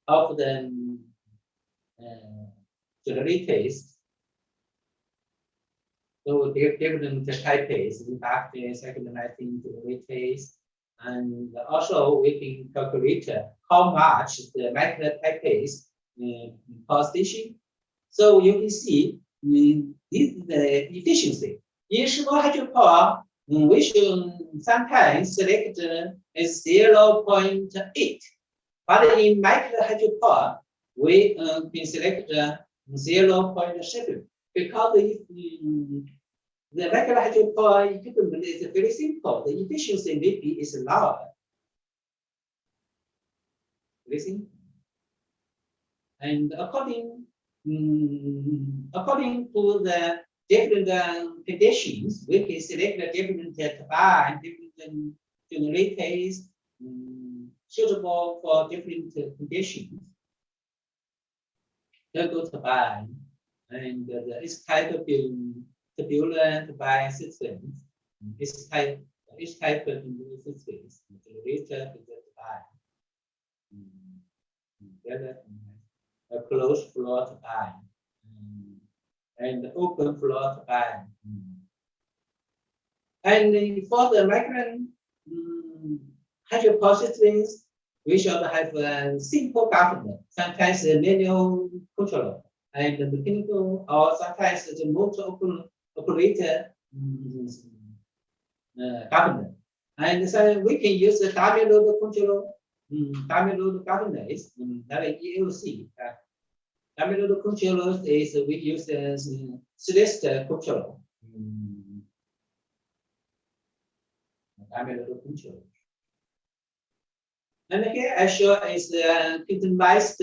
of the generators. So different types, inductors, cycling generators, and also we can calculate how much the micro types power station. So you can see this is the efficiency. In small hydropower, we should sometimes select as 0.8, but in micro hydropower, we can select 0.7 because if the micro hydropower equipment is very simple, the efficiency maybe is lower. Listen. And according to the different conditions, we can select the different turbine, different generators suitable for different conditions. Turbo turbine and this type of turbulent turbine systems. This type of systems, generator is the turbine. A closed floor turbine and open floor turbine. And for the micro hydropower systems, we should have a simple governor, sometimes a manual controller, and the mechanical, or sometimes the motor operator governor. And so we can use the dummy load controller, dummy load governors, that is ELC. Dummy load controllers is we use as Celeste controller. Dummy load controller. And here I show is the customized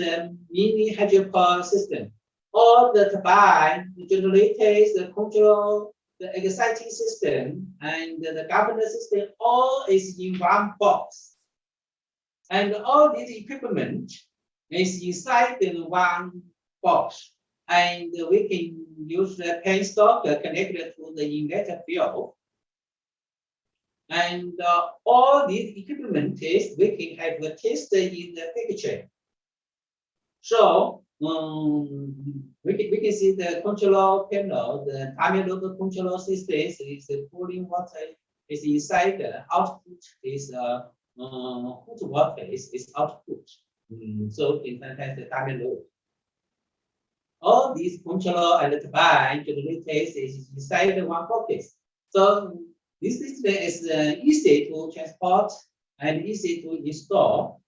mini hydropower system. All the turbine, the generators, the control, the exciting system, and the governor system, all is in one box. And all this equipment is inside in one box. And we can use the penstock connected to the inverter field. And all these equipment tests, we can have a test in the picture. So we can see the control panel, the timing load control system is the cooling water is inside, the output is hot water is output. So in sometimes the timing load. All these control and the turbine generators is inside one pocket. So this system is easy to transport and easy to install.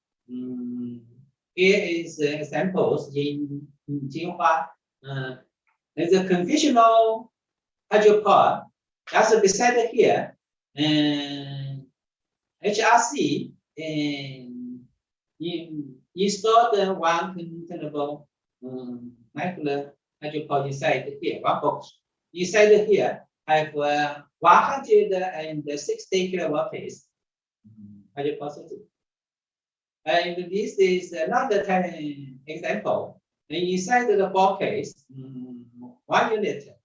Here is examples in Jinhua. There's a conventional hydropower. That's beside here. HRC installed one containable micro hydropower inside here, one box. Inside here, have 160 kilowatts hydropower system. And this is another example. And inside the box, 1 unit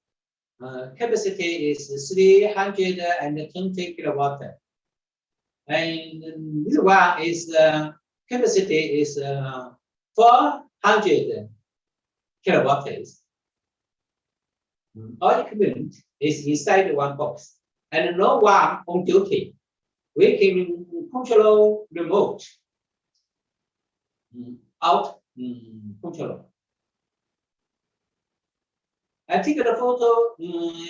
capacity is 320 kilowatt. And this one is capacity is 400 kilowatts. All equipment is inside one box, and no one on duty. We can control remote out control. I took the photo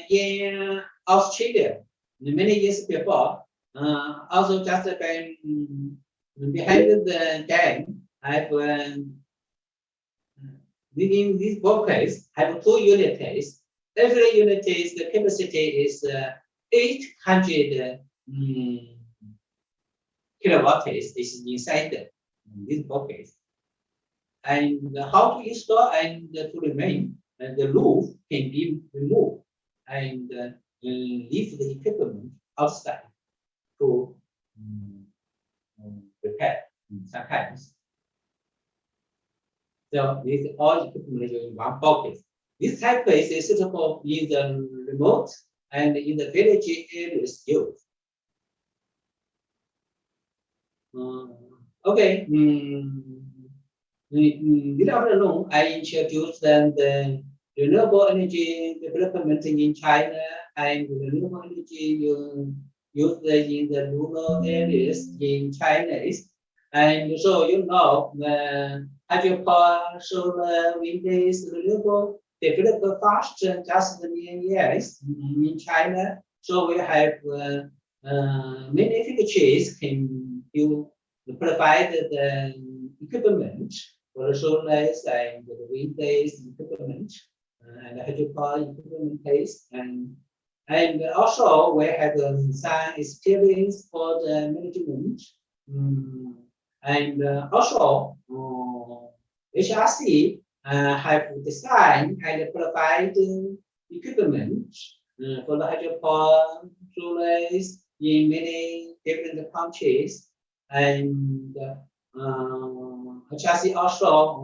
in Australia many years before. Also just behind the dam, I've in this box I have 2 units. Every unit is the capacity is 800 kilowatts is inside this box. And how to install and to remain. the roof can be removed and leave the equipment outside to repair sometimes. So this all equipment in one pocket. This type is suitable in the remote and in the village areas used. Okay. This afternoon, I introduced the renewable energy development in China and renewable energy used in the rural areas in China. And so hydropower, solar, wind is renewable develop fast just in years in China. So we have many factories can provide the equipment for the solar and the wind equipment and the hydropower equipment case and also we have some experience for the management and also HRC have designed and provide equipment for the hydropower solar in many different countries and HRC also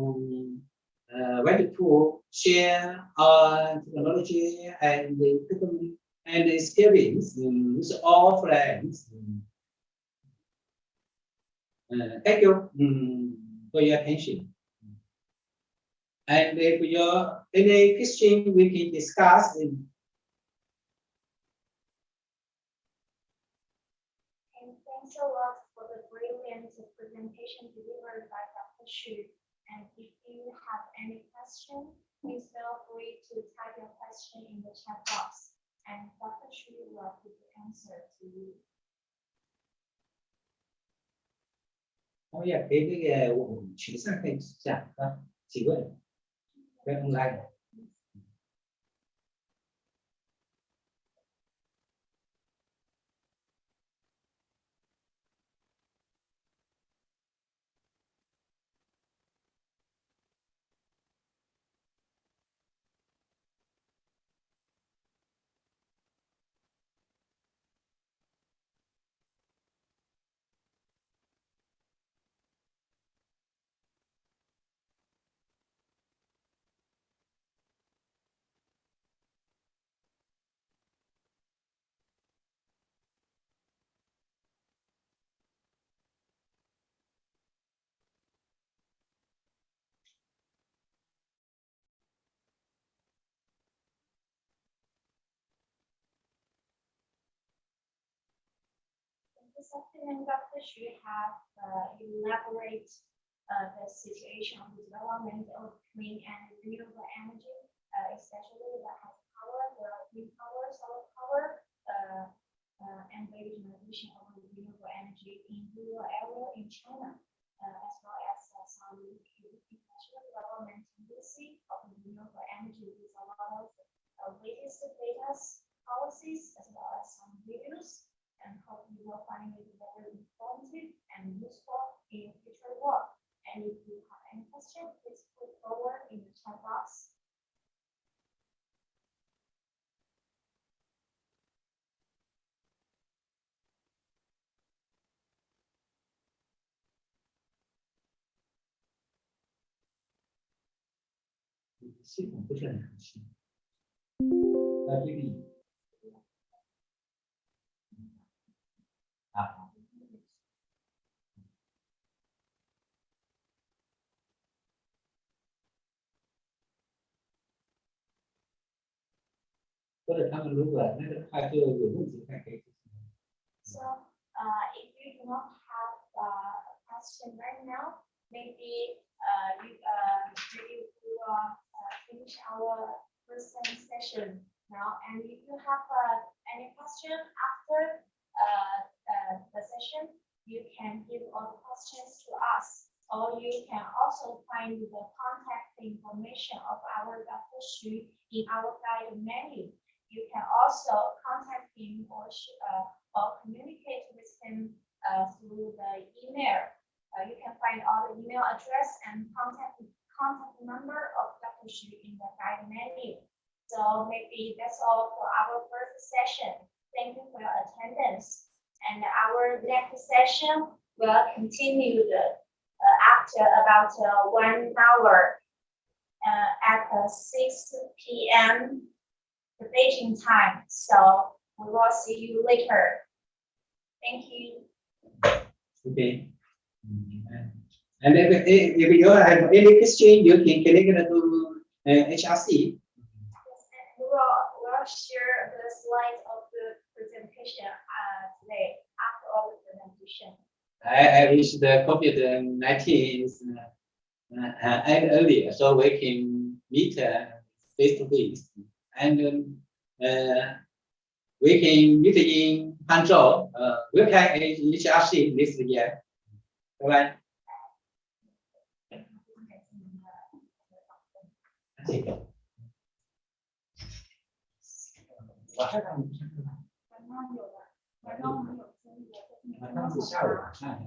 want to share our technology and the equipment and experience with all friends. Thank you for your attention. And if you have any question, we can discuss. Thanks a lot for the brilliant presentation delivered by Dr. Xu. And if you have any question, please feel free to type your question in the chat box, and Dr. Xu will give the answer to you. 我也给这个我们群上可以讲啊，提问，不要online。This afternoon, Dr. Xu have elaborate the situation of the development of clean and renewable energy, especially the hydropower, the wind power, solar power, and the generation of renewable energy in rural area in China, as well as some international development tendency of renewable energy with a lot of latest data policies as well as some videos. And hope you will find it very informative and useful in future work. And if you have any questions, please put forward in the chat box. Ah. 或者他们如果那个话就有问题，还可以。So, if you do not have a question right now, maybe maybe we will finish our first session now. And if you have any question after the session, you can give all the questions to us. Or you can also find the contact information of our Dr. Xu in our guide menu. You can also contact him or communicate with him through the email. You can find all the email address and contact number of Dr. push you in the guide menu. So maybe that's all for our first session. Thank you for your attendance. And our next session will continue after about 1 hour at 6 p.m. the Beijing time. So we will see you later. Thank you. Okay. And if you have any question, you can connect to HRC. Yes, and we'll share the slides of the presentation today after all the presentation. I wish the COVID-19 is end earlier, so we can meet face to face, and we can meet in Hangzhou. We can HRC this year. Bye bye. 我还让你看看呢。晚上是下午看。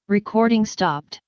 Recording stopped.